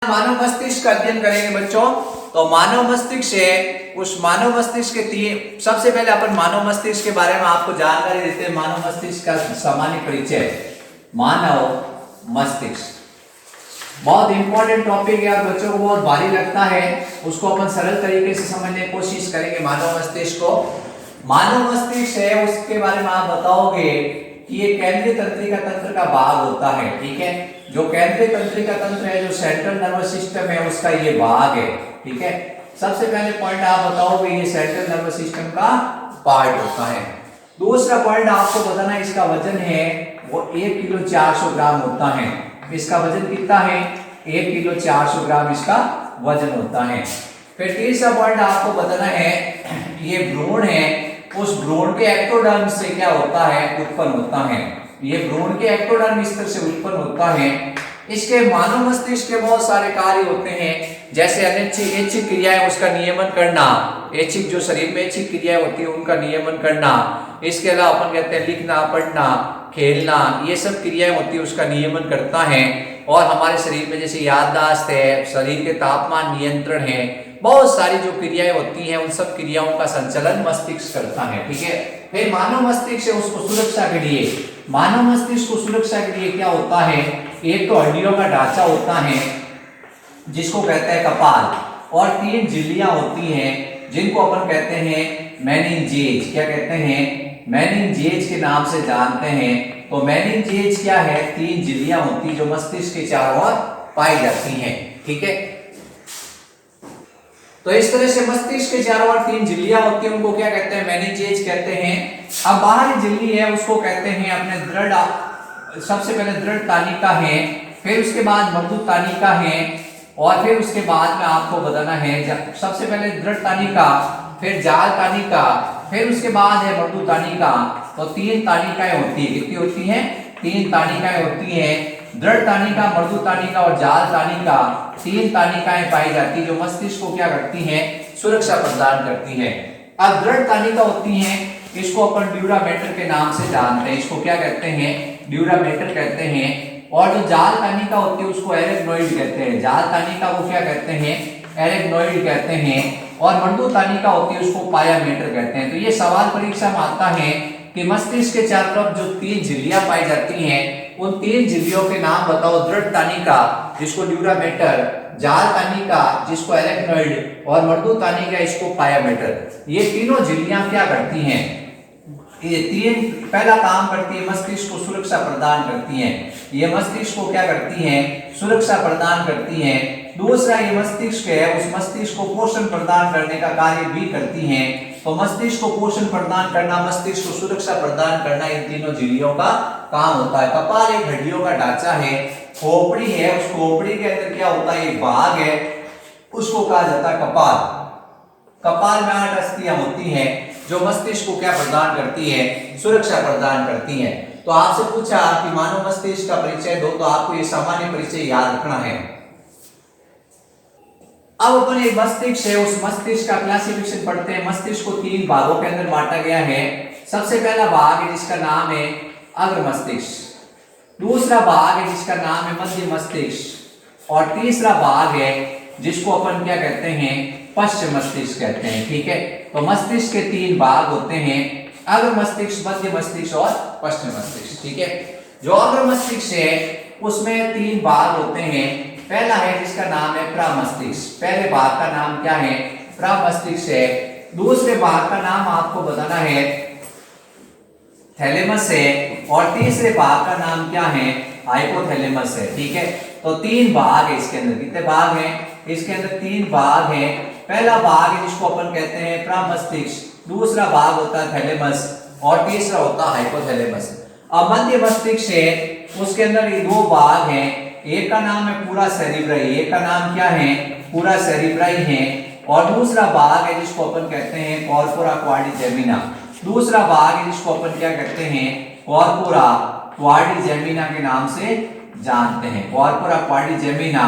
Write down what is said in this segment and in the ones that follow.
मानव मस्तिष्क का अध्ययन करेंगे बच्चों। तो मानव मस्तिष्क है, उस मानव मस्तिष्क के तीन, सबसे पहले अपन मानव मस्तिष्क के बारे में आपको जानकारी देते हैं। मानव मस्तिष्क का सामान्य परिचय। मानव मस्तिष्क बहुत इंपॉर्टेंट टॉपिक है और बच्चों को बहुत भारी लगता है, उसको अपन सरल तरीके से समझने की कोशिश करेंगे। मानव मस्तिष्क को, मानव मस्तिष्क है उसके बारे में आप बताओगे कि ये केंद्रीय तंत्रिका तंत्र का भाग होता है। ठीक है, जो केंद्रीय तंत्रिका तंत्र है, जो सेंट्रल नर्वस सिस्टम है, उसका ये भाग है। ठीक है, सबसे पहले पॉइंट आप बताओगे ये सेंट्रल नर्वस सिस्टम का पार्ट होता है। दूसरा पॉइंट आपको बताना है, इसका वजन है वो 1 किलो 400 ग्राम होता है। इसका वजन कितना है? 1 किलो 400 ग्राम इसका वजन होता है। फिर तीसरा पॉइंट आपको बताना है, ये भ्रूण है, उस भ्रूण के एक्टोडर्म से क्या होता है? उत्पन्न होता है। ये भ्रूण के एक्टोडर्म स्तर से उत्पन्न होता है। इसके मानव मस्तिष्क के बहुत सारे कार्य होते हैं, जैसे ऐच्छिक क्रियाएं, उसका नियमन करना, ऐच्छिक जो शरीर में ऐच्छिक क्रियाएं होती है उनका नियमन करना। इसके अलावा अपन कहते हैं लिखना, पढ़ना, खेलना, ये सब क्रियाएं होती है उसका नियमन करता है। और हमारे शरीर में जैसे याददाश्त है, शरीर के तापमान नियंत्रण है, बहुत सारी जो क्रियाएं होती हैं उन सब क्रियाओं का संचालन मस्तिष्क करता है। ठीक है, फिर मानव मस्तिष्क है उसको सुरक्षा के लिए, मानव मस्तिष्क को सुरक्षा के लिए क्या होता है? एक तो हड्डियों का ढांचा होता है जिसको कहते हैं कपाल, और 3 झिल्लियां होती हैं जिनको अपन कहते हैं मेनिंजेज। क्या कहते हैं? मेनिंजेज के नाम से जानते हैं। तो मेनिंजेज क्या है? 3 झिल्लियां होती जो मस्तिष्क के चारों ओर पाई जाती हैं। ठीक है, तो इस तरह से मस्तिष्क के चारों ओर 3 झिल्लियां होती हैं, उनको क्या कहते हैं? मेनिंजेज कहते हैं। अब बाहरी झिल्ली है उसको कहते हैं अपने दृढ़, सबसे पहले दृढ़ तानिका है, फिर उसके बाद मृदु तानिका है, और फिर उसके बाद में आपको बताना है सबसे पहले दृढ़ तानिका, फिर जाल तानिका, फिर उसके बाद है मृदु तानिका। तो 3 तानिकाएं होती है। कितनी होती हैं? 3 तानिकाएं होती हैं। दृढ़ तानिका, मृदु तानिका और जाल तानिका, 3 तानिकाएं पाई जाती जो मस्तिष्क को क्या करती हैं? सुरक्षा प्रदान करती है। अब दृढ़ तानिका होती हैं, इसको अपन ड्यूरामेटर के नाम से जानते हैं। इसको क्या कहते हैं? ड्यूरामेटर कहते हैं। और जो जाल तानिका होती है उसको एरेक्नोइड कहते हैं। जाल तानिका को क्या कहते हैं? एरेक्नोइड कहते हैं। और मृदु तानिका होती है उसको पायामेटर कहते हैं। तो ये सवाल परीक्षा में आता है कि मस्तिष्क के चारों तरफ जो 3 झिल्लियां पाई जाती हैं, उन 3 झिल्लियों के नाम बताओ। दृढ़ तानिका जिसको ड्यूरामेटर, जाल तानिका जिसको एरेक्नोइड, और मृदु तानिका इसको पायामेटर। ये तीनों झिल्लियां क्या करती हैं? ये 3 पहला काम करती है, मस्तिष्क को सुरक्षा प्रदान करती हैं। ये मस्तिष्क को क्या करती हैं? सुरक्षा प्रदान करती हैं। दूसरा, ये मस्तिष्क है उस मस्तिष्क को पोषण प्रदान करने का कार्य भी करती हैं। तो मस्तिष्क को पोषण प्रदान करना, मस्तिष्क को सुरक्षा प्रदान करना, इन तीनों झिल्लियों का काम होता है। कपाल एक हड्डियों का ढांचा है, खोपड़ी है, उस खोपड़ी के अंदर क्या होता है? एक भाग है, उसको कहा जाता है कपाल। कपाल में 8 अस्थियां होती हैं जो मस्तिष्क को क्या प्रदान करती है? सुरक्षा प्रदान करती हैं। तो आपसे पूछा कि मानव मस्तिष्क का परिचय दो, तो आपको ये सामान्य परिचय याद रखना है। अब अपन एक मस्तिष्क है, उस मस्तिष्क का क्लासिफिकेशन पढ़ते हैं। मस्तिष्क को 3 भागों के अंदर बांटा गया है। सबसे पहला भाग है जिसका नाम है अग्र मस्तिष्क, दूसरा भाग है जिसका नाम है मध्य मस्तिष्क, और तीसरा भाग है जिसको अपन क्या कहते हैं? पश्च मस्तिष्क कहते हैं। ठीक है, तो मस्तिष्क के 3 भाग होते हैं, अग्र मस्तिष्क, मध्य मस्तिष्क और पश्च मस्तिष्क। ठीक है, जो अग्र मस्तिष्क है उसमें 3 भाग होते हैं। पहला है जिसका नाम है प्रमस्तिष्क, पहले भाग का नाम क्या है? प्रमस्तिष्क है। दूसरे भाग का नाम आपको बताना है थैलेमस है, और तीसरे भाग का नाम क्या है? हाइपोथैलेमस है। ठीक है, तो 3 भाग है इसके अंदर। कितने भाग हैं? इसके अंदर 3 भाग हैं। पहला भाग है जिसको अपन कहते हैं प्रमस्तिष्क, दूसरा भाग होता है थैलेमस, और तीसरा होता है हाइपोथैलेमस। अब मध्य मस्तिष्क है, उसके अंदर ये 2 भाग हैं। एक का नाम है पूरा सेरिब्रई, एक का नाम क्या है? पूरा सेरिब्रई है, और दूसरा भाग है जिसको अपन कहते हैं कॉर्पोरा क्वाड्रिजेमिना। दूसरा भाग है जिसको अपन क्या कहते हैं? कॉर्पोरा क्वाड्रिजेमिना के नाम से जानते हैं। कॉर्पोरा क्वाड्रिजेमिना,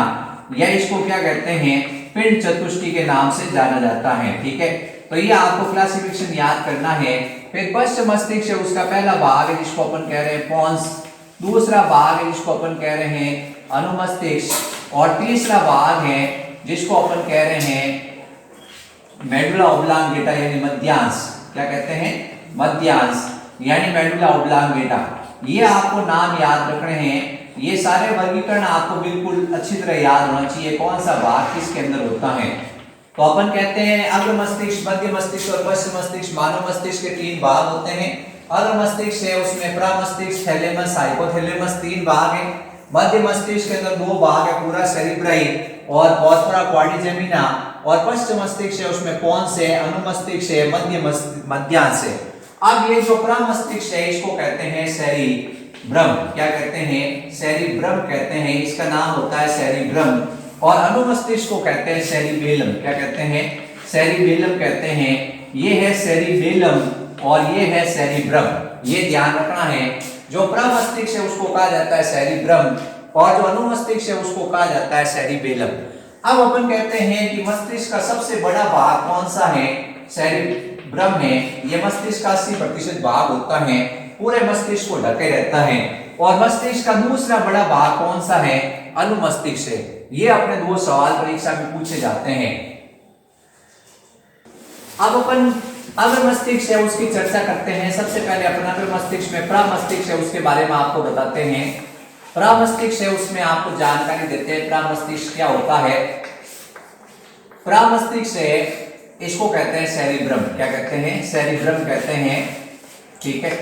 या इसको क्या कहते हैं? पिंड चतुष्टय के नाम से जाना जाता है। ठीक है, तो ये आपको क्लासिफिकेशन याद करना है। फिर पश्च मस्तिष्क है, उसका पहला भाग है जिसको अपन कह रहे हैं पोन्स, दूसरा भाग है जिसको अपन कह रहे हैं अनुमस्तिष्क, और तीसरा भाग है जिसको अपन कह रहे हैं मेडुला ओब्लांगेटा यानी मध्यांश। क्या कहते हैं? मध्यांश यानी मेडुला ओब्लांगेटा। ये आपको नाम याद रखने हैं। ये सारे वर्गीकरण आपको बिल्कुल अच्छी तरह याद होना चाहिए, कौन सा भाग किसके अंदर होता है। तो अपन कहते हैं अग्र मस्तिष्क, मध्य मस्तिष्क और पश्च मस्तिष्क। मानव मस्तिष्क के 3 भाग होते हैं। अग्र मस्तिष्क है उसमें प्रमस्तिष्क, थैलेमस, हाइपोथैलेमस 3 भाग है। मध्य मस्तिष्क के अंदर 2 भाग है, पूरा सेरिब्रई और पोर्फरा क्वाड्रिजेमिना। और पश्च मस्तिष्क है उसमें पोन्स है, अनुमस्तिष्क है, मध्यांश है। अब ये जो प्रमस्तिष्क है इसको कहते हैं सेरिब्रम। क्या कहते हैं? सेरिब्रम कहते हैं। इसका नाम होता है सेरिब्रम। और अनुमस्तिष्क को कहते हैं सेरिबेलम। क्या कहते हैं? सेरिबेलम कहते हैं। ये है सेरिबेलम और ये है सेरिब्रम। ये ध्यान रखना है। जो प्रमस्तिष्क है उसको कहा जाता है सेरिब्रम और जो अनुमस्तिष्क है उसको कहा जाता है सेरिबेलम। अब अपन कहते हैं कि मस्तिष्क का सबसे बड़ा भाग कौन सा है? सेरिब्रम है। ये मस्तिष्क का 80% भाग होता है, पूरे मस्तिष्क को ढके रहता है। और मस्तिष्क का दूसरा बड़ा भाग कौन सा है? अनुमस्तिष्क है। ये अपने 2 सवाल परीक्षा में पूछे जाते हैं। अब अपन अग्र मस्तिष्क है उसकी चर्चा करते हैं। सबसे पहले अपन अग्र मस्तिष्क में प्रमस्तिष्क है उसके बारे में आपको बताते हैं। प्रमस्तिष्क है उसमें आपको जानकारी देते हैं प्रमस्तिष्क क्या होता है। प्रमस्तिष्क है इसको कहते हैं सेरिब्रम। क्या कहते हैं? सेरिब्रम कहते हैं। ठीक है,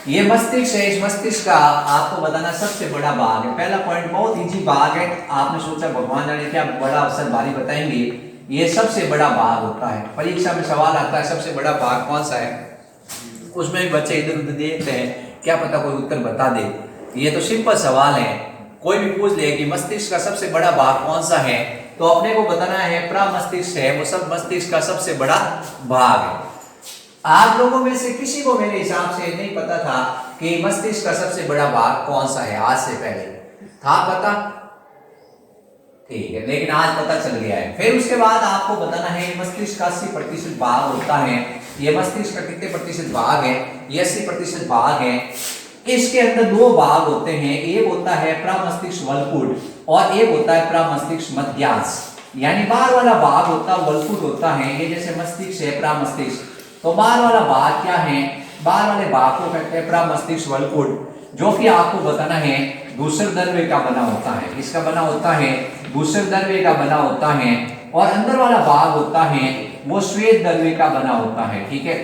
ये मस्तिष्क है। इस मस्तिष्क का आपको बताना सबसे बड़ा भाग है। पहला पॉइंट बहुत इजी भाग है। आपने सोचा भगवान जाने क्या बड़ा अवसर भारी बताएंगे। ये सबसे बड़ा भाग होता है। परीक्षा में सवाल आता है सबसे बड़ा भाग कौन सा है, उसमें भी बच्चे इधर उधर देखते हैं, क्या पता कोई उत्तर बता दे। ये तो सिंपल सवाल है। कोई भी पूछ ले कि मस्तिष्क का सबसे बड़ा भाग कौन सा है, तो अपने को बताना है प्रमस्तिष्क है वो सब मस्तिष्क का सबसे बड़ा भाग है। आप लोगों में से किसी को मेरे हिसाब से नहीं पता था कि मस्तिष्क का सबसे बड़ा भाग कौन सा है। आज से पहले था पता? ठीक है, लेकिन आज पता चल गया है। फिर उसके बाद आपको बताना है मस्तिष्क का 80% भाग होता है। ये मस्तिष्क का कितने प्रतिशत भाग है? ये 80% भाग है। इसके अंदर 2 भाग होते हैं। एक होता है प्रमस्तिष्क वल्कुट और एक होता है प्रमस्तिष्क मध्यांश। यानी बाहर वाला भाग होता है वल्कुट होता है। ये जैसे मस्तिष्क है प्रमस्तिष्क, तो बाहर वाला भाग क्या है? बाहर वाले भाग को कहते हैं प्रमस्तिष्क वल्कुट, जो कि आपको बताना है दूसर द्रव्य का बना होता है। किसका बना होता है? दूसर द्रव्य का बना होता है। और अंदर वाला भाग होता है वो श्वेत द्रव्य का बना होता है। ठीक है,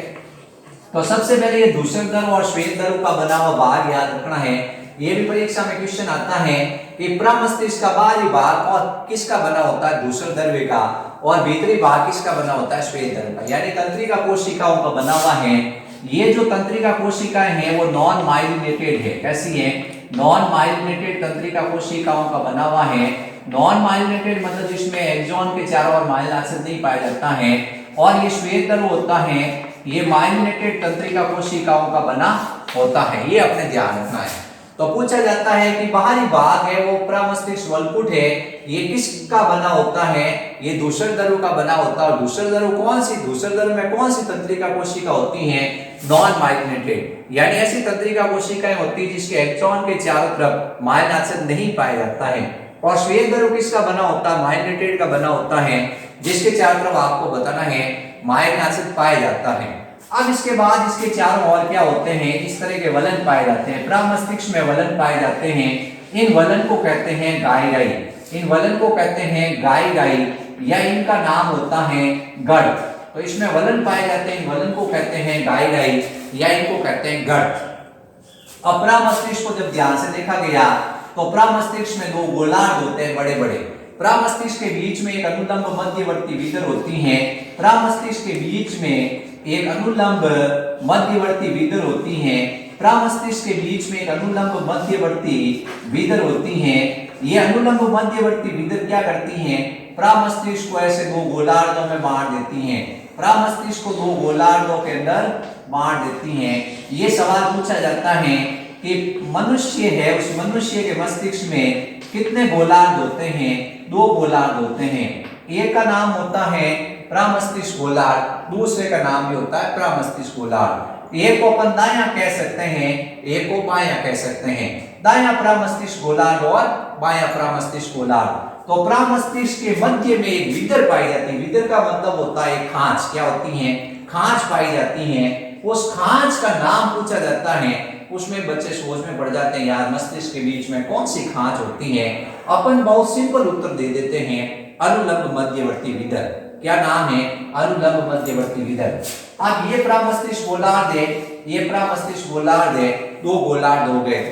तो सबसे पहले ये दूसर द्रव्य और श्वेत द्रव्य का बना हुआ भाग याद रखना है। ये भी परीक्षा में क्वेश्चन आता है कि प्रमस्तिष्क का बाहरी भाग और किसका बना होता है? दूसर द्रव्य का। और भीतरी भाग किसका बना होता है? श्वेत द्रव्य का। यानी तंत्रिका कोशिकाओं का बना हुआ है। ये जो तंत्रिका कोशिकाएं हैं वो नॉन माइलिनेटेड है। कैसी है? नॉन माइलिनेटेड तंत्रिका कोशिकाओं का बना हुआ है। नॉन माइलिनेटेड मतलब जिसमें एक्सॉन के चारों ओर माइलिनेशन नहीं पाया जाता है। और ये श्वेत द्रव्य होता है, ये माइलिनेटेड तंत्रिका कोशिकाओं का बना होता है। ये अपने ध्यान रखना है। तो पूछा जाता है कि बाहरी भाग है वो प्रमस्तिष्क वल्कुट है, ये किसका बना होता है? ये दूसर द्रव्य का बना होता है। और दूसर द्रव्य कौन सी? दूसर द्रव्य में कौन सी तंत्रिका कोशिका होती हैं? नॉन माइलिनेटेड, यानी ऐसी तंत्रिका कोशिकाएं होती है जिसके एक्सॉन के चारों तरफ माइलिनेशन नहीं पाया जाता है। और श्वेत द्रव्य किसका बना होता है? माइलिनेटेड का बना होता है, जिसके चारों तरफ आपको बताना है माइलिनेशन पाया जाता है। अब इसके बाद इसके चारों ओर क्या होते हैं? इस तरह के वलन पाए जाते हैं। प्रमस्तिष्क में वलन पाए जाते हैं। इन वलन को कहते हैं गाइराई। इन वलन को कहते हैं गाइराई या इनका नाम होता है गढ़। तो इसमें वलन पाए जाते हैं। इन वलन को कहते हैं गाइराई या इनको कहते हैं गढ़। अब प्रमस्तिष्क को जब ध्यान से देखा गया तो प्रमस्तिष्क में 2 गोलार्ध होते हैं बड़े बड़े। प्रमस्तिष्क के बीच में एक अनुलंब मध्यवर्ती विदर होती है। प्रमस्तिष्क के बीच में एक अनुलंब मध्यवर्ती विदर होती हैं। प्रमस्तिष्क के बीच में एक अनुलंब मध्यवर्ती विदर होती हैं। ये अनुलंब मध्यवर्ती विदर क्या करती हैं? प्रमस्तिष्क को ऐसे 2 गोलार्धों में बांट देती हैं। प्रमस्तिष्क को 2 गोलार्धों के अंदर बांट देती हैं। ये सवाल पूछा जाता है कि मनुष्य है, उस मनुष्य के मस्तिष्क में कितने गोलार्ध होते हैं? 2 गोलार्ध होते हैं। एक का नाम होता है प्रमस्तिष्क गोलार्ध, दूसरे का नाम भी होता है प्रमस्तिष्क गोलार्ध। एक को अपन दायां कह सकते हैं, एक को बायां कह सकते हैं। दायां प्रमस्तिष्क गोलार्ध और बायां प्रामस्तिष्क गोलार्ध। तो प्रामस्तिष्क के मध्य में एक विदर पाई जाती है। विदर का मतलब होता है खांच। क्या होती है? खांच पाई जाती है। उस खांच का नाम पूछा जाता है। उसमें बच्चे सोच में पड़ जाते हैं यार मस्तिष्क के बीच में कौन सी खांच होती है। अपन बहुत सिंपल उत्तर दे देते हैं, अनुलंब मध्यवर्ती विदर। क्या नाम है? अनुलंब मध्यवर्ती विदर। अब ये प्रामस्तिष्क गोलार्ध है, ये प्रामस्तिष्क गोलार्ध है, दो गोलार्ध हो गए।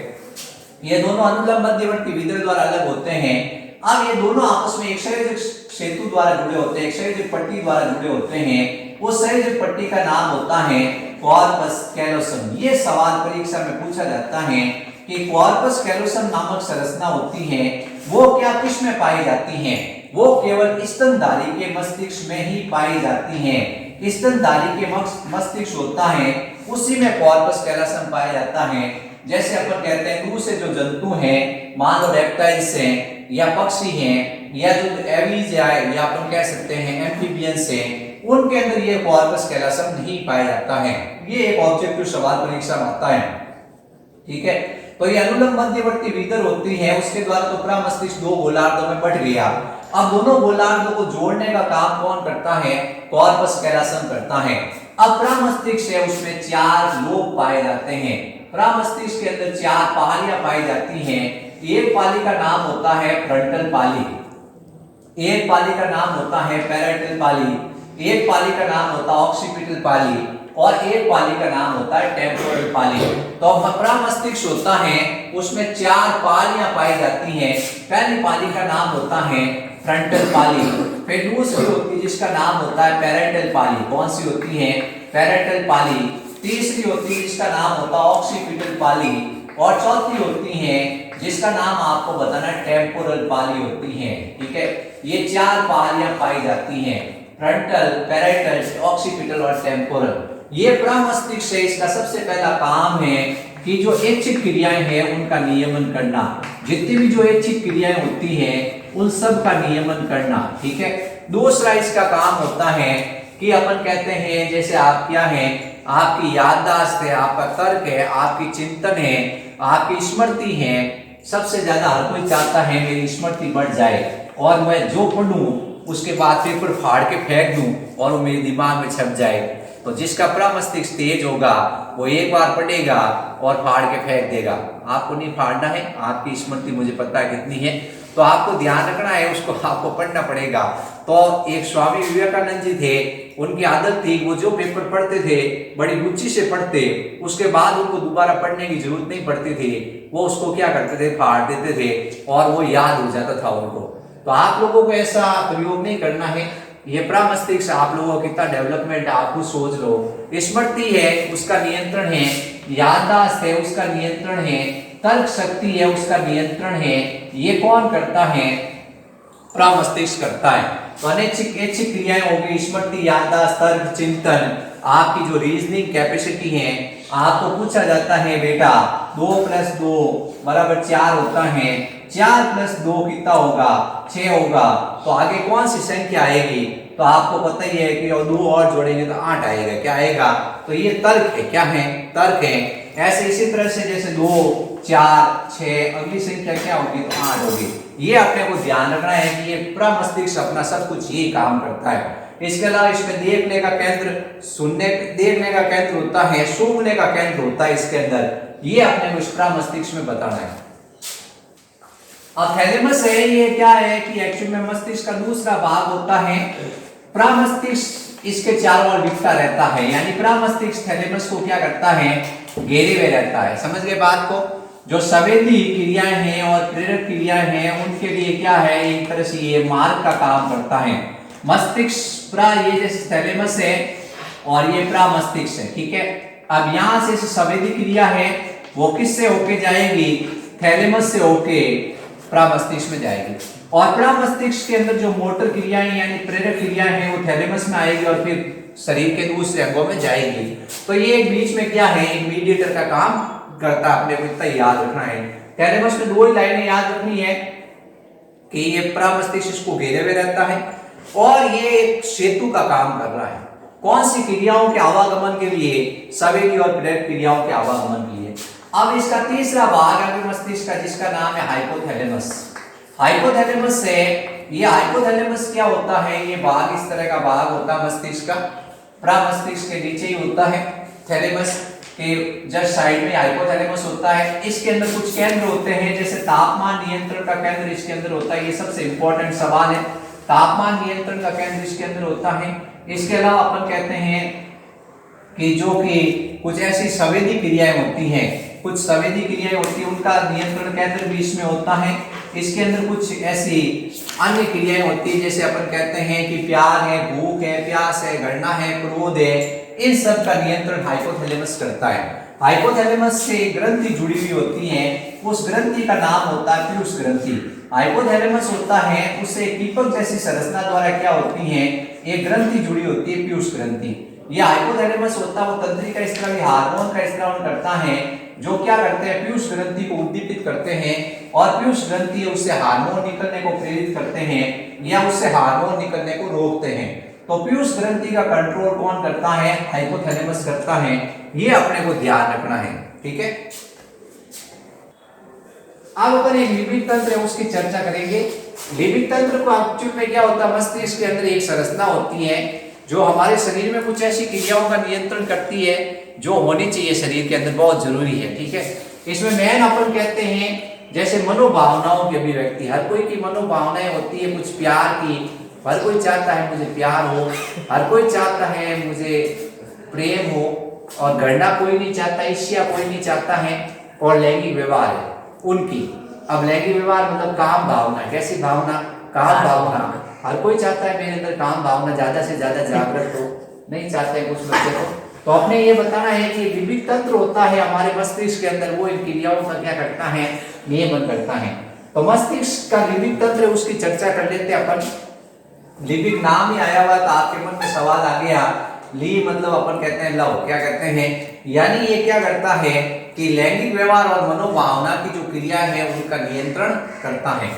ये दोनों अनुलंब मध्यवर्ती विदर द्वारा अलग होते हैं। अब ये दोनों आपस में एक क्षैतिज सेतु द्वारा जुड़े होते हैं, एक क्षैतिज पट्टी द्वारा जुड़े होते हैं। उस क्षैतिज पट्टी का नाम होता है कॉर्पस कैलोसम। ये सवाल परीक्षा में पूछा जाता है कि कॉर्पस कैलोसम नामक संरचना होती है, वो क्या किस में पाई जाती है? वो केवल स्तनधारी के मस्तिष्क में ही पाई जाती है। स्तनधारी के मस्तिष्क होता है उसी में कॉर्पस कैलोसम पाया जाता है। जैसे अपन कहते हैं दूसरे जो जंतु हैं, मान लो रेप्टाइल्स हैं या पक्षी हैं या जो एविज या अपन कह सकते हैं एम्फीबियंस हैं, उनके अंदर ये कॉर्पस कैलोसम नहीं पाया जाता है। ये एक ऑब्जेक्टिव सवाल परीक्षा में आता है। ठीक है, तो ये अनुलंब मध्यवर्ती विदर होती है, उसके द्वारा तो प्रामस्तिष्क दो गोलार्धों में बट गया। अब दोनों गोलार्धों को जोड़ने का काम कौन करता है? कॉर्पस कैलोसम करता है। अब प्रामस्तिष्क है उसमें चार लोब पाए जाते हैं। प्रामस्तिष्क के अंदर चार पालियां पाई जाती हैं। एक पाली का नाम होता है फ्रंटल पाली, एक पाली का नाम होता है पैराइटल पाली, एक पाली का नाम होता है ऑक्सीपिटल पाली और एक पाली का नाम होता है टेम्पोरल पाली। तो प्रामस्तिष्क होता है उसमें चार पालियां पाई जाती हैं। पहली पाली का नाम होता है फ्रंटल पाली, फिर दूसरी होती है जिसका नाम होता है पैराइटल पाली। कौन सी होती है? पैराइटल पाली। तीसरी होती है जिसका नाम होता है ऑक्सीपिटल पाली और चौथी होती है जिसका नाम आपको बताना टेम्पोरल पाली होती है। ठीक है, ये चार पालियां पाई जाती हैं, फ्रंटल, पैराइटल, ऑक्सीपिटल और टेम्पोरल। ये प्रामस्तिष्क है, इसका सबसे पहला काम है कि जो ऐच्छिक क्रियाएं हैं उनका नियमन करना। जितनी भी जो ऐच्छिक क्रियाएं होती हैं उन सब का नियमन करना। ठीक है, दूसरा इसका काम होता है कि अपन कहते हैं जैसे आप क्या है, आपकी याददाश्त है, आपका तर्क है, आपकी चिंतन है, आपकी स्मृति है। सबसे ज्यादा हर कोई चाहता है मेरी स्मृति बढ़ जाए और मैं जो पढ़ूं उसके बाद पेपर फाड़ के फेंक दूं और वो मेरे दिमाग में छप जाए। तो जिसका प्रामस्तिष्क तेज होगा वो एक बार पढ़ेगा और फाड़ के फेंक देगा। आपको नहीं फाड़ना है, आपकी स्मृति मुझे पता है कितनी है, तो आपको ध्यान रखना है, उसको आपको पढ़ना पड़ेगा। तो एक स्वामी विवेकानंद जी थे, उनकी आदत थी वो जो पेपर पढ़ते थे बड़ी रुचि से पढ़ते, उसके बाद उनको दोबारा पढ़ने की जरूरत नहीं पड़ती थी। वो उसको क्या करते थे, फाड़ देते थे और वो याद हो जाता था उनको। तो आप लोगों को ऐसा प्रयोग नहीं करना है। ये प्रामस्तिष्क आप लोगों का कितना डेवलपमेंट आप खुद सोच लो। स्मृति है उसका नियंत्रण है, याददाश्त है उसका नियंत्रण है, तर्क शक्ति है उसका नियंत्रण है। ये कौन करता है? प्रामस्तिष्क करता है। तो अनैच्छिक ऐच्छिक क्रियाएं होगी, स्मृति, याददाश्त, तर्क, चिंतन, आपकी जो रीजनिंग कैपेसिटी है। आपको पूछा जाता है बेटा 2 + 2 = 4 होता है, 4 + 2 कितना होगा? 6 होगा। तो आगे कौन सी संख्या आएगी? तो आपको पता ही है कि 2 और जोड़ेंगे तो 8 आएगा। क्या आएगा? तो ये तर्क है। क्या है? तर्क है। ऐसे इसी तरह से जैसे 2, 4, 6, अगली संख्या क्या होगी? तो 8 होगी। ये अपने को ध्यान रखना है कि ये प्रामस्तिष्क अपना सब कुछ यही काम करता है। इसके अलावा इसमें देखने का केंद्र, देखने का केंद्र होता है, सूंघने का केंद्र होता है इसके अंदर। ये अपने को इस प्रामस्तिष्क में बताना है। अब थैलेमस है, ये क्या है कि एक्चुअली में मस्तिष्क का दूसरा भाग होता है। प्रामस्तिष्क इसके चारों ओर बिखरा रहता है, यानी प्रामस्तिष्क थैलेमस को क्या करता है? घेरे हुए रहता है। समझ गए बात को? जो संवेदी क्रियाएं हैं और प्रेरक क्रियाएं हैं उनके लिए क्या है, एक तरह से ये मार्ग का काम करता है। मस्तिष्क ये जैसे थैलेमस है और ये प्रामस्तिष्क है। ठीक है, अब यहां से संवेदी क्रिया है वो किससे होके जाएगी? थैलेमस से होके प्रामस्तिष्क में जाएगी। और प्रामस्तिष्क के अंदर जो मोटर क्रियाएं यानी प्रेरक क्रियाएं हैं वो थैलेमस में आएगी और फिर शरीर के दूसरे अंगों में जाएगी। तो ये बीच में क्या है, एक मीडिएटर का काम करता है। अपने को इतना याद रखना है। थैलेमस में 2 ही लाइनें याद रखनी है कि ये प्रामस्तिष्क इसको घेरे हुए रहता है और ये एक सेतु का काम कर रहा है। कौन सी क्रियाओं के आवागमन के लिए? संवेदी और प्रेरक क्रियाओं के आवागमन के लिए। अब इसका तीसरा भाग है मस्तिष्क का जिसका नाम है हाइपोथैलेमस। हाइपोथैलेमस से ये हाइपोथैलेमस क्या होता है, ये भाग इस तरह का भाग होता है मस्तिष्क का, प्रमस्तिष्क के नीचे ही होता है, थैलेमस के जस्ट साइड में हाइपोथैलेमस होता है। इसके अंदर कुछ केंद्र होते हैं, जैसे तापमान नियंत्रण का केंद्र इसके अंदर होता है, ये सबसे इंपॉर्टेंट सवाल है, तापमान नियंत्रण का केंद्र इसके अंदर होता है। इसके अलावा अपन कहते हैं कि जो कि कुछ ऐसी संवेदी क्रियाएं होती हैं, कुछ संवेदी क्रियाएं होती हैं, उनका नियंत्रण केंद्र भी इसमें होता है। इसके अंदर कुछ ऐसी अन्य क्रियाएं होती है, जैसे अपन कहते हैं कि प्यार है, भूख है, प्यास है, घृणा है, क्रोध है, इन सब का नियंत्रण हाइपोथैलेमस करता है। हाइपोथैलेमस से ग्रंथि जुड़ी हुई होती है, उस ग्रंथि का नाम होता है पीयूष ग्रंथि। हाइपोथैलेमस होता है उससे कीपक जैसी संरचना द्वारा क्या होती है, एक ग्रंथि जुड़ी होती है पीयूष ग्रंथि। यह हाइपोथैलेमस होता है वो तंत्रिका स्त्रावी हार्मोन का स्त्रावन करता है, जो क्या करते हैं, पीयूष ग्रंथि को उद्दीपित करते हैं और पीयूष ग्रंथि उससे हार्मोन निकलने को प्रेरित करते हैं या उससे हार्मोन निकलने को रोकते हैं। तो पीयूष ग्रंथि का कंट्रोल कौन करता है, हाइपोथैलेमस करता है, ये अपने को ध्यान रखना है, ठीक है। अब अपन एक लिम्बिक तंत्र है उसकी चर्चा करेंगे। लिम्बिक तंत्र को एक्चुअल में क्या होता है, मस्तिष्क के अंदर एक संरचना होती है जो हमारे शरीर में कुछ ऐसी क्रियाओं का नियंत्रण करती है जो होनी चाहिए शरीर के अंदर, बहुत जरूरी है, ठीक है। इसमें मेन अपन कहते हैं जैसे मनोभावनाओं की अभिव्यक्ति, हर कोई की मनोभावनाएं होती है, कुछ प्यार की, हर कोई चाहता है मुझे प्यार हो, हर कोई चाहता है मुझे प्रेम हो, और घृणा कोई नहीं चाहता, ईर्ष्या कोई नहीं चाहता है, और लैंगिक व्यवहार है उनकी। अब लैंगिक व्यवहार मतलब काम भावना, कैसी भावना, काम भावना, हर कोई चाहता है मेरे अंदर काम भावना ज्यादा से ज्यादा जागृत हो, नहीं चाहते कुछ बच्चे को। तो आपने ये बताना है कि लिम्बिक तंत्र होता है हमारे मस्तिष्क के अंदर, वो इन क्रियाओं का क्या करता है, नियमन करता है। तो मस्तिष्क का लिम्बिक तंत्र उसकी चर्चा कर लेते हैं अपन। लिम्बिक नाम ही आया हुआ तो आपके मन में सवाल आ गया, ली मतलब अपन कहते हैं लव, क्या कहते हैं, यानी ये क्या करता है कि लैंगिक व्यवहार और मनोभावना की जो क्रिया है उनका नियंत्रण करता है।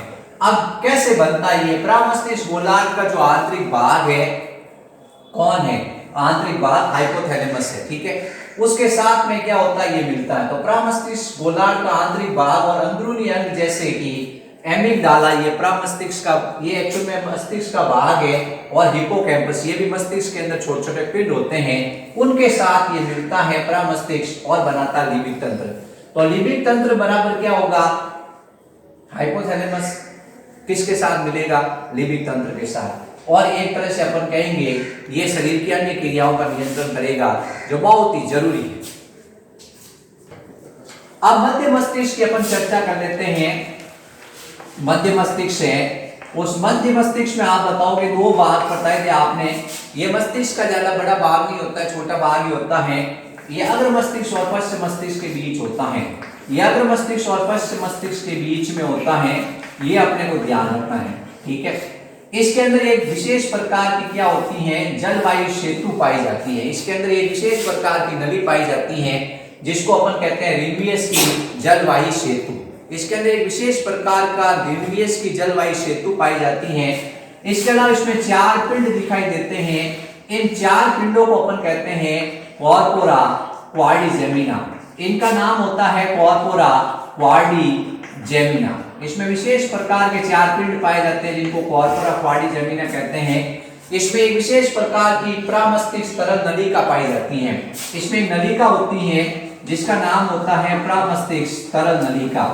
अब कैसे बनता है ये, प्रमस्तिष्क गोलार्ध का जो आंतरिक भाग है कौन है, आंतरिक भाग हाइपोथैलेमस है, ठीक है। उसके साथ में क्या होता है, ये मिलता है। तो प्रमस्तिष्क गोलार्ध का आंतरिक भाग और अंदरूनी अंग जैसे कि एमिगडाला, ये प्रमस्तिष्क का, ये एक्चुअल में मस्तिष्क का भाग है, और हिपोकैम्पस, ये भी मस्तिष्क के अंदर छोटे छोटे पिंड होते हैं, उनके साथ ये मिलता है प्रमस्तिष्क और बनाता है लिम्बिक तंत्र। तो लिम्बिक तंत्र बराबर क्या होगा, हाइपोथैलेमस किसके साथ मिलेगा, लिम्बिक तंत्र के साथ। और एक तरह से अपन कहेंगे ये शरीर की अन्य क्रियाओं का नियंत्रण करेगा, जो बहुत ही जरूरी है। अब मध्य मस्तिष्क की अपन चर्चा कर लेते हैं। मध्य मस्तिष्क है, उस मध्य मस्तिष्क में आप बताओगे दो भाग बताए थे आपने, ये मस्तिष्क का ज्यादा बड़ा भाग नहीं होता है, छोटा भाग ही होता है। ये अग्र मस्तिष्क और पश्च मस्तिष्क के बीच होता है, ये अग्र मस्तिष्क और पश्च मस्तिष्क के बीच में होता है, ये अपने को ध्यान रखना है, ठीक है। इसके अंदर एक विशेष प्रकार की क्या होती है, जलवायु सेतु पाई जाती है। इसके अंदर एक विशेष प्रकार की नली पाई जाती है जिसको अपन कहते हैं रिनवियस की जलवायु सेतु। इसके अंदर एक विशेष प्रकार का रिनवियस की जलवायु सेतु पाई जाती है। इसके अलावा इसमें चार पिंड दिखाई देते हैं, इन चार पिंडों को अपन कहते हैं कॉर्पोरा क्वाड्रिजेमिना। इनका नाम होता है कॉर्पोरा क्वाड्रिजेमिना। इसमें विशेष प्रकार के चार पिंड पाए जाते हैं जिनको कॉर्पोरा क्वाड्रिजेमिना कहते हैं। इसमें एक विशेष प्रकार की प्रमस्तिष्क तरल नलिका पाई जाती है। इसमें एक नलिका होती है जिसका नाम होता है प्रमस्तिष्क तरल नलिका।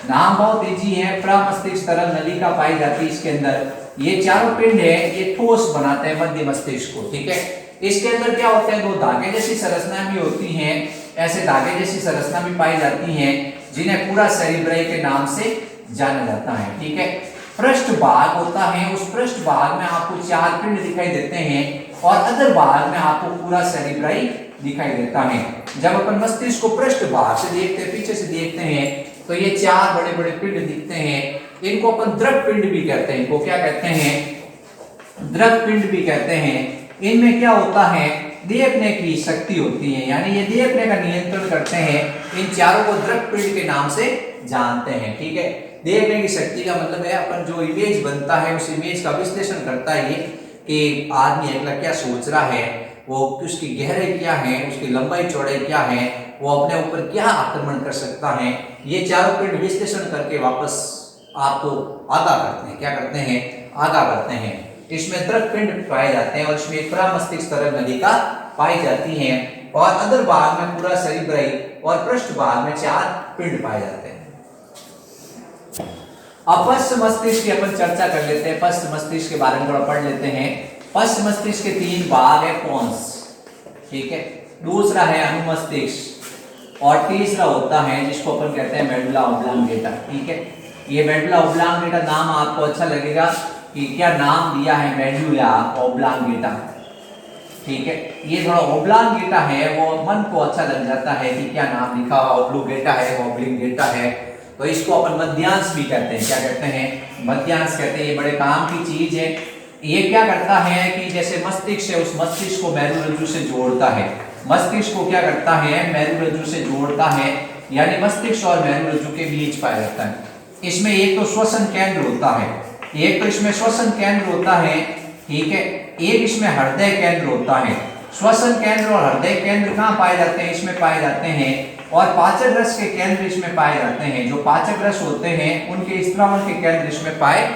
नाम बहुत इजी है, प्रमस्तिष्क तरल नलिका पाई जाती है इसके अंदर। ये चारों पिंड है, ये ठोस बनाते हैं मध्य मस्तिष्क को, ठीक है। इसके अंदर क्या होता है, दो धागे जैसी संरचना भी होती हैं, ऐसे धागे जैसी संरचना भी पाई जाती हैं जिन्हें पूरा सेरिब्रम के नाम से जाना जाता है, ठीक है। पृष्ठ भाग होता है, उस पृष्ठ भाग में आपको चार पिंड दिखाई देते हैं और अधर भाग में आपको पूरा सेरिब्रम दिखाई देता है। जब अपन मस्तिष्क को पृष्ठ भाग से देखते हैं, पीछे से देखते हैं, तो ये चार बड़े बड़े पिंड दिखते हैं। इनको अपन द्रव पिंड भी कहते हैं, इनको क्या कहते हैं, द्रव पिंड भी कहते हैं। इनमें क्या होता है, देखने की शक्ति होती है, यानी ये देखने का नियंत्रण करते हैं। इन चारों को द्रव पिंड के नाम से जानते हैं, ठीक है। देखने की शक्ति का मतलब है अपन जो इमेज बनता है उस इमेज का विश्लेषण करता है ये कि आदमी अगला क्या सोच रहा है, वो उसकी गहराई क्या है, उसकी लंबाई चौड़ाई क्या है, वो अपने ऊपर क्या आक्रमण कर सकता है। ये चारों पिंड विश्लेषण करके वापस आपको आगाह करते हैं। क्या करते हैं? आगाह करते हैं। इसमें द्रव पिंड पाए जाते हैं और इसमें मस्तिष्क तरल नलिका पाई जाती है और अधर भाग में पूरा सेरिब्रई और पृष्ठ भाग में 4 पिंड पाए जाते हैं। अब पश्च मस्तिष्क की अपन चर्चा कर लेते हैं। पश्च मस्तिष्क के बारे में थोड़ा पढ़ लेते हैं। पश्च मस्तिष्क के 3 भाग है, पोन्स, ठीक है, दूसरा है अनुमस्तिष्क और तीसरा होता है जिसको अपन कहते हैं मेडुला ऑब्लांगेटा, ठीक है। ये मेडुला ऑब्लांगेटा नाम आपको अच्छा लगेगा कि क्या नाम दिया है, मेडुला ऑब्लांगेटा, ठीक है। ये थोड़ा ऑब्लांगेटा है, वो मन को अच्छा लग जाता है कि क्या नाम लिखा, ऑब्लुगेटा है, ऑब्लिंगेटा है, तो इसको अपन मध्यांश भी कहते हैं। क्या कहते हैं? मध्यांश कहते हैं। ये बड़े काम की चीज है। ये क्या करता है कि जैसे मस्तिष्क है, उस मस्तिष्क को मेरुरज्जु से जोड़ता है। मस्तिष्क को क्या करता है? मेरुरज्जु से जोड़ता है, यानी मस्तिष्क और मेरुरज्जु के बीच पाया जाता है। इसमें एक तो श्वसन केंद्र होता है, एक तो इसमें श्वसन केंद्र होता है, ठीक है, एक इसमें हृदय केंद्र होता है। श्वसन केंद्र और हृदय केंद्र कहाँ पाए जाते हैं? इसमें पाए जाते हैं। और पाचक रस के केंद्र इसमें पाए जाते हैं। जो पाचक रस होते हैं उनके स्त्रावन के केंद्र इसमें पाए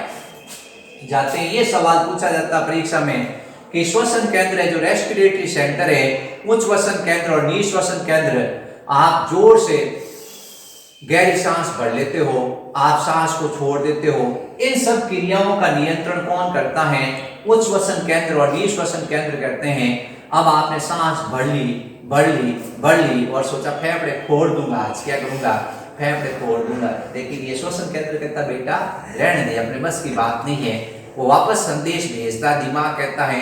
जाते हैं। ये सवाल पूछा जाता है परीक्षा में कि श्वसन केंद्र है, जो रेस्पिरेटरी सेंटर है, उच्च श्वसन केंद्र और निश्वसन केंद्र, आप जोर से गहरी सांस भर लेते हो, आप सांस को छोड़ देते हो, इन सब क्रियाओं का नियंत्रण कौन करता है? उच्च श्वसन केंद्र और निश्वसन केंद्र करते हैं। अब आपने सांस भर ली और सोचा फेफड़े फोड़ दूंगा, आज क्या करूंगा, फेफड़े फोड़ दूंगा, लेकिन ये श्वसन केंद्र कहता बेटा रहने दे, अपने बस की बात नहीं है। वो वापस संदेश भेजता, दिमाग कहता है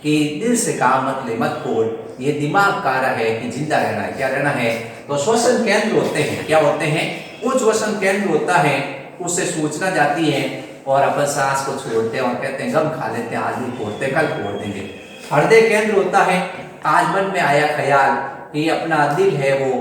कि दिल से काम मत ले, मत फोड़, ये दिमाग कह रहा है कि जिंदा रहना है, क्या रहना है। तो श्वसन केंद्र होते हैं, क्या होते हैं? उच्च श्वसन केंद्र होता है, उससे सूचना जाती है और अपन सांस को छोड़ते हैं और कहते हैं गम खा लेते हैं, आज भी फोड़ते, कल फोड़ देंगे। हृदय केंद्र होता है, आज मन में आया ख्याल कि अपना दिल है वो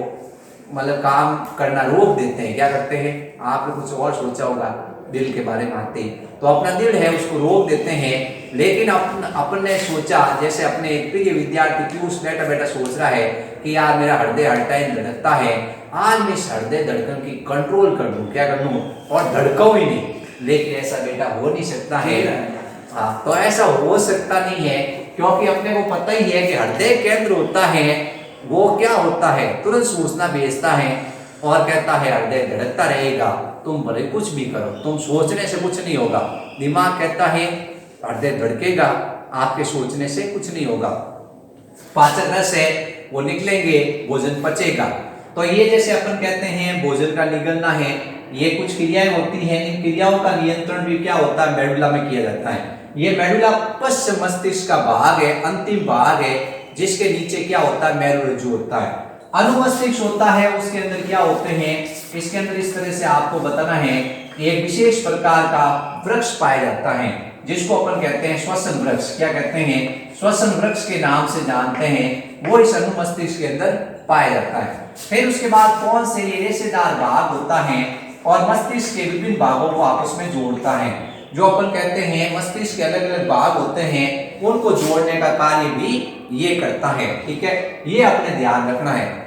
मतलब काम करना रोक देते हैं, क्या करते हैं? आपने कुछ और सोचा होगा दिल के बारे में आते ही, तो अपना दिल है उसको रोक देते हैं। लेकिन अपने सोचा, जैसे अपने एक प्रिय विद्यार्थी पीयूष बैठा बैठा सोच रहा है कि यार मेरा हृदय हर टाइम धड़कता है, आज मैं इस हृदय धड़कन की कंट्रोल कर दूं, क्या कर दूं, और धड़काऊं ही नहीं। लेकिन ऐसा बेटा हो नहीं सकता है। हाँ, तो ऐसा हो सकता नहीं है, क्योंकि अपने को पता ही है कि हृदय केंद्र होता है वो क्या होता है, तुरंत सूचना भेजता है और कहता है हृदय धड़कता रहेगा, तुम भले कुछ भी करो, तुम सोचने से कुछ नहीं होगा। दिमाग कहता है हृदय धड़केगा, आपके सोचने से कुछ नहीं होगा। पाचक रस है वो निकलेंगे, भोजन पचेगा। तो ये जैसे अपन कहते हैं भोजन का निगलना है, ये कुछ क्रियाएं होती हैं, इन क्रियाओं का नियंत्रण भी क्या होता है? मेडुला में किया जाता है। ये मेडुला पश्च मस्तिष्क का भाग है, अंतिम भाग है, जिसके नीचे क्या होता है? मेरुरज्जु होता है। अनुमस्तिष्क होता है, उसके अंदर क्या होते हैं? इसके अंदर इस तरह से आपको बताना है, एक विशेष प्रकार का वृक्ष पाया जाता है जिसको अपन कहते हैं श्वसन वृक्ष। क्या कहते हैं? श्वसन वृक्ष के नाम से जानते हैं, वो इस अनुमस्तिष्क के अंदर पाया जाता है। फिर उसके बाद कौन से ये रेशेदार भाग होता है और मस्तिष्क के विभिन्न भागों को आपस में जोड़ता है। जो अपन कहते हैं मस्तिष्क के अलग अलग भाग होते हैं, उनको जोड़ने का कार्य भी ये करता है, ठीक है, ये अपने ध्यान रखना है।